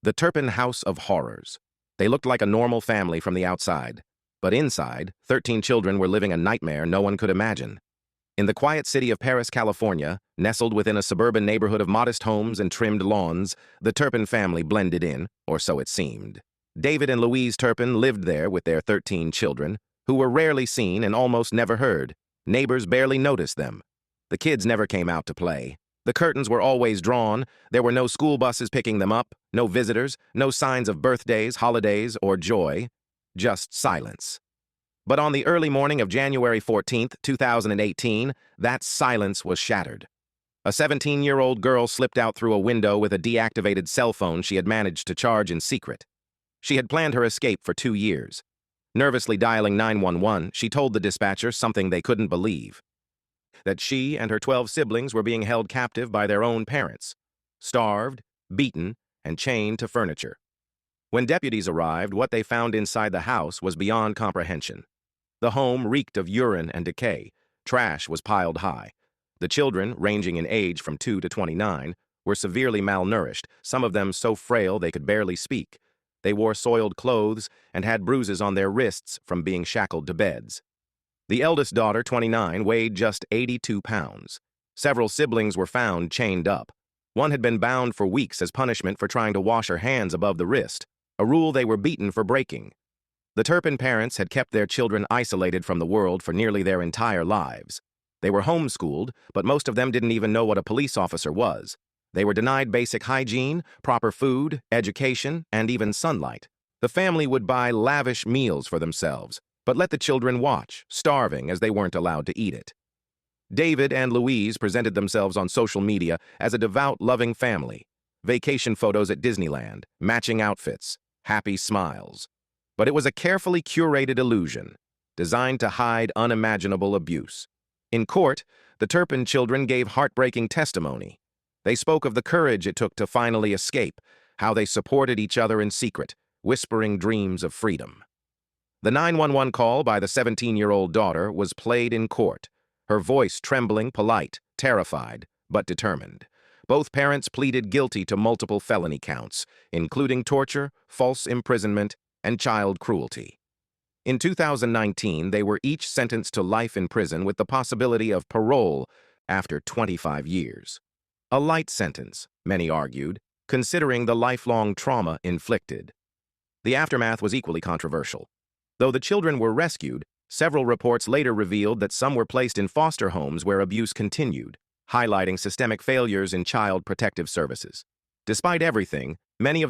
The Turpin House of Horrors. They looked like a normal family from the outside, but inside, 13 children were living a nightmare no one could imagine. In the quiet city of Paris, California, nestled within a suburban neighborhood of modest homes and trimmed lawns, the Turpin family blended in, or so it seemed. David and Louise Turpin lived there with their 13 children, who were rarely seen and almost never heard. Neighbors barely noticed them. The kids never came out to play. The curtains were always drawn. There were no school buses picking them up, no visitors, no signs of birthdays, holidays, or joy. Just silence. But on the early morning of January 14th, 2018, that silence was shattered. A 17-year-old girl slipped out through a window with a deactivated cell phone she had managed to charge in secret. She had planned her escape for 2 years. Nervously dialing 911, she told the dispatcher something they couldn't believe: that she and her 12 siblings were being held captive by their own parents, starved, beaten, and chained to furniture. When deputies arrived, what they found inside the house was beyond comprehension. The home reeked of urine and decay. Trash was piled high. The children, ranging in age from 2 to 29, were severely malnourished, some of them so frail they could barely speak. They wore soiled clothes and had bruises on their wrists from being shackled to beds. The eldest daughter, 29, weighed just 82 pounds. Several siblings were found chained up. One had been bound for weeks as punishment for trying to wash her hands above the wrist, a rule they were beaten for breaking. The Turpin parents had kept their children isolated from the world for nearly their entire lives. They were homeschooled, but most of them didn't even know what a police officer was. They were denied basic hygiene, proper food, education, and even sunlight. The family would buy lavish meals for themselves, but let the children watch, starving as they weren't allowed to eat it. David and Louise presented themselves on social media as a devout, loving family. Vacation photos at Disneyland, matching outfits, happy smiles. But it was a carefully curated illusion, designed to hide unimaginable abuse. In court, the Turpin children gave heartbreaking testimony. They spoke of the courage it took to finally escape, how they supported each other in secret, whispering dreams of freedom. The 911 call by the 17-year-old daughter was played in court, her voice trembling, polite, terrified, but determined. Both parents pleaded guilty to multiple felony counts, including torture, false imprisonment, and child cruelty. In 2019, they were each sentenced to life in prison with the possibility of parole after 25 years. A light sentence, many argued, considering the lifelong trauma inflicted. The aftermath was equally controversial. Though the children were rescued, several reports later revealed that some were placed in foster homes where abuse continued, highlighting systemic failures in child protective services. Despite everything, many of the